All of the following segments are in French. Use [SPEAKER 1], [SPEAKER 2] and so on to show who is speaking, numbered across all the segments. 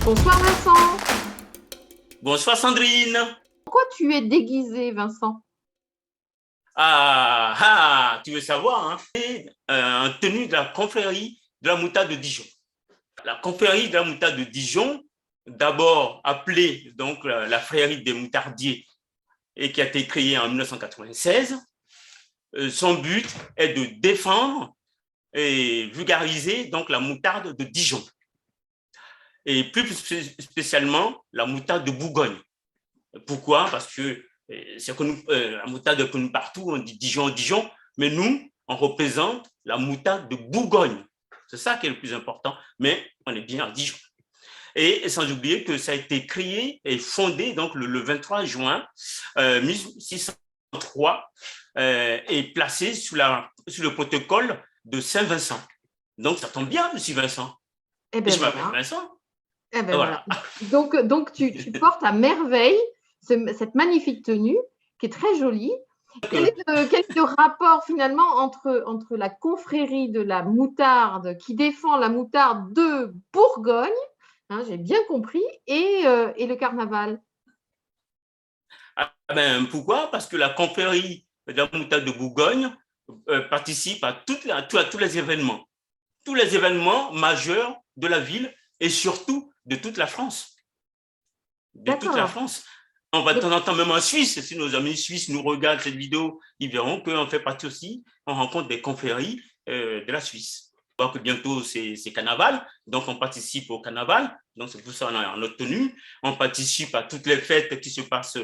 [SPEAKER 1] Bonsoir Vincent.
[SPEAKER 2] Bonsoir Sandrine.
[SPEAKER 1] Pourquoi tu es déguisé, Vincent?
[SPEAKER 2] Tu veux savoir, hein? C'est en tenue de la confrérie de la moutarde de Dijon. La confrérie de la moutarde de Dijon, d'abord appelée donc la frérie des moutardiers et qui a été créée en 1996, son but est de défendre et vulgariser donc la moutarde de Dijon et plus spécialement la moutarde de Bourgogne. Pourquoi? Parce que c'est connu, la moutarde est connue partout, on dit Dijon, Dijon, mais nous, on représente la moutarde de Bourgogne. C'est ça qui est le plus important, mais on est bien à Dijon. Et sans oublier que ça a été créé et fondé donc le 23 juin 1603 et placé sous le protocole de Saint-Vincent. Donc ça tombe bien, monsieur Vincent.
[SPEAKER 1] Eh ben
[SPEAKER 2] je m'appelle
[SPEAKER 1] voilà.
[SPEAKER 2] Vincent.
[SPEAKER 1] Eh ben
[SPEAKER 2] Voilà.
[SPEAKER 1] Donc tu portes à merveille cette magnifique tenue qui est très jolie. Quel est le rapport finalement entre la confrérie de la moutarde qui défend la moutarde de Bourgogne, hein, j'ai bien compris, et le carnaval?
[SPEAKER 2] Pourquoi? Parce que la confrérie de la moutarde de Bourgogne participe à tous les événements. Tous les événements majeurs de la ville et surtout de toute la France. De toute la France. On va de temps en temps, même en Suisse, si nos amis suisses nous regardent cette vidéo, ils verront qu'on fait partie aussi, on rencontre des confréries de la Suisse. On voit que bientôt c'est carnaval, donc on participe au carnaval, donc c'est pour ça qu'on a notre tenue. On participe à toutes les fêtes qui se passent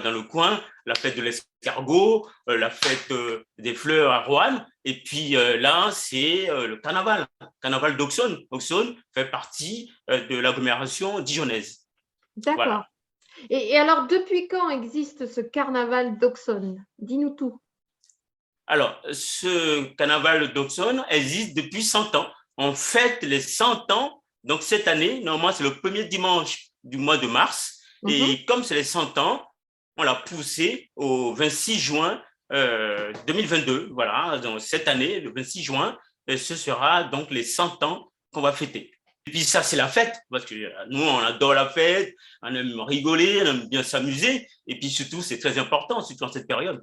[SPEAKER 2] dans le coin, la fête de l'escargot, la fête des fleurs à Roanne, et puis là, c'est le carnaval d'Auxonne. Auxonne fait partie de l'agglomération dijonnaise.
[SPEAKER 1] D'accord. Voilà. Et alors, depuis quand existe ce carnaval d'Auxonne? Dis-nous tout.
[SPEAKER 2] Alors, ce carnaval d'Auxonne existe depuis 100 ans. On fête les 100 ans. Donc, cette année, normalement, c'est le premier dimanche du mois de mars. Et comme c'est les 100 ans, on l'a poussé au 26 juin 2022. Voilà, donc cette année, le 26 juin, ce sera donc les 100 ans qu'on va fêter. Et puis ça, c'est la fête, parce que nous, on adore la fête, on aime rigoler, on aime bien s'amuser. Et puis surtout, c'est très important, surtout en cette période.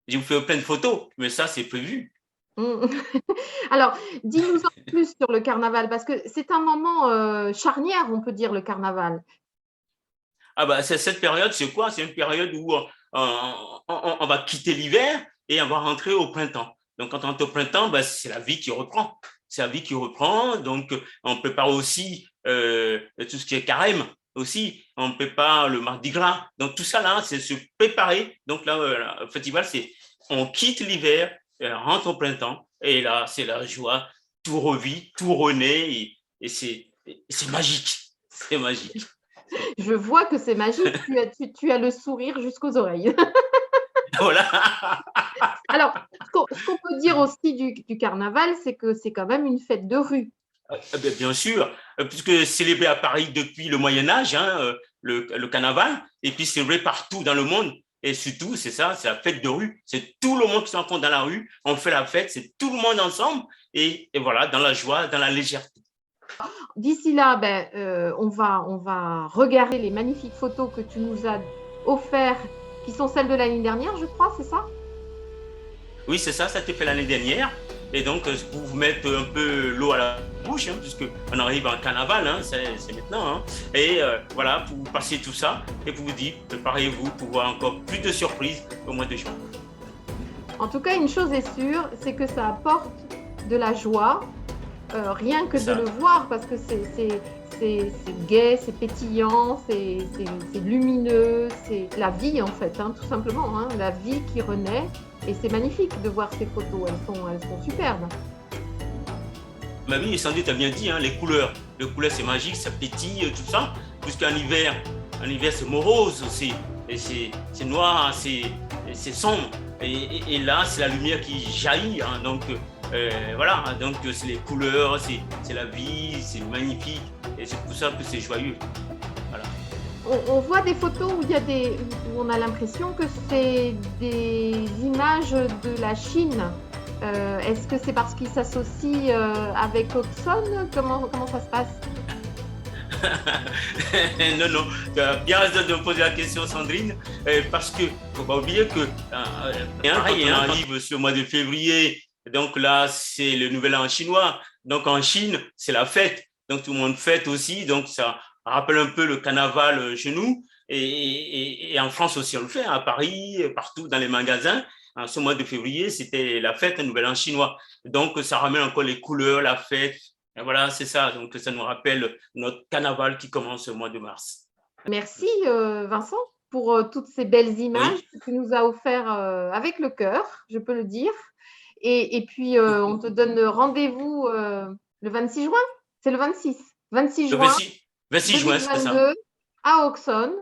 [SPEAKER 2] Je vous fais plein de photos, mais ça, c'est prévu.
[SPEAKER 1] Alors, dis-nous en plus sur le carnaval, parce que c'est un moment charnière, on peut dire, le carnaval.
[SPEAKER 2] Cette période, c'est quoi? C'est une période où on va quitter l'hiver et on va rentrer au printemps. Donc, quand on rentre au printemps, c'est la vie qui reprend. C'est la vie qui reprend. Donc, on prépare aussi tout ce qui est carême aussi. On prépare le Mardi Gras. Donc, tout ça, là, c'est se préparer. Donc, là, le festival, c'est on quitte l'hiver, rentre au printemps. Et là, c'est la joie. Tout revit, tout renaît. Et c'est magique. C'est magique.
[SPEAKER 1] Je vois que c'est magique, tu as le sourire jusqu'aux oreilles.
[SPEAKER 2] Voilà.
[SPEAKER 1] Alors, ce qu'on peut dire aussi du carnaval, c'est que c'est quand même une fête de rue.
[SPEAKER 2] Bien sûr, puisque célébré à Paris depuis le Moyen-Âge, hein, le carnaval, et puis célébré partout dans le monde. Et surtout, c'est ça, c'est la fête de rue. C'est tout le monde qui se rencontre dans la rue, on fait la fête, c'est tout le monde ensemble, et voilà, dans la joie, dans la légèreté.
[SPEAKER 1] D'ici là, on va regarder les magnifiques photos que tu nous as offertes, qui sont celles de l'année dernière, je crois, c'est ça?
[SPEAKER 2] Oui, c'est ça, ça a été fait l'année dernière. Et donc, pour vous mettre un peu l'eau à la bouche, hein, puisqu'on arrive en carnaval, hein, c'est maintenant. Hein, et voilà, pour vous passer tout ça et pour vous dire, préparez-vous pour voir encore plus de surprises au mois de juin.
[SPEAKER 1] En tout cas, une chose est sûre, c'est que ça apporte de la joie. Rien que de le voir, parce que c'est gai, c'est pétillant, c'est lumineux, c'est la vie en fait, hein, tout simplement, hein, la vie qui renaît. Et c'est magnifique de voir ces photos, elles sont superbes.
[SPEAKER 2] Oui, Sandy t'a bien dit, hein, les couleurs c'est magique, ça pétille, tout ça, puisqu'en hiver c'est morose aussi, et c'est noir, c'est sombre, et là c'est la lumière qui jaillit, hein, donc voilà, donc c'est les couleurs, c'est la vie, c'est magnifique, et c'est pour ça que c'est joyeux. Voilà.
[SPEAKER 1] On voit des photos où on a l'impression que c'est des images de la Chine. Est-ce que c'est parce qu'ils s'associent avec Auxonne? Comment ça se passe?
[SPEAKER 2] Non, non, tu as bien raison de me poser la question, Sandrine, parce que faut pas oublier que pareil, quand on arrive sur le mois de février, donc là, c'est le nouvel an chinois. Donc en Chine, c'est la fête. Donc tout le monde fête aussi. Donc ça rappelle un peu le carnaval chez nous. Et en France aussi, on le fait, hein, à Paris, partout dans les magasins. En ce mois de février, c'était la fête, un nouvel an chinois. Donc ça ramène encore les couleurs, la fête. Et voilà, c'est ça. Donc ça nous rappelle notre carnaval qui commence au mois de mars.
[SPEAKER 1] Merci Vincent pour toutes ces belles images
[SPEAKER 2] Oui.
[SPEAKER 1] que tu nous as offertes avec le cœur, je peux le dire. Et puis, on te donne rendez-vous le 26 juin. C'est le 26. 26
[SPEAKER 2] Le
[SPEAKER 1] juin
[SPEAKER 2] 26 juin, c'est ça.
[SPEAKER 1] 2022 à Auxonne.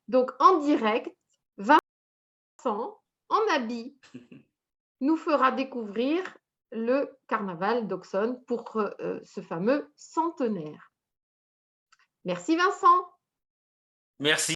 [SPEAKER 1] Donc, en direct, Vincent, en habit, nous fera découvrir le carnaval d'Auxonne pour ce fameux centenaire. Merci Vincent.
[SPEAKER 2] Merci.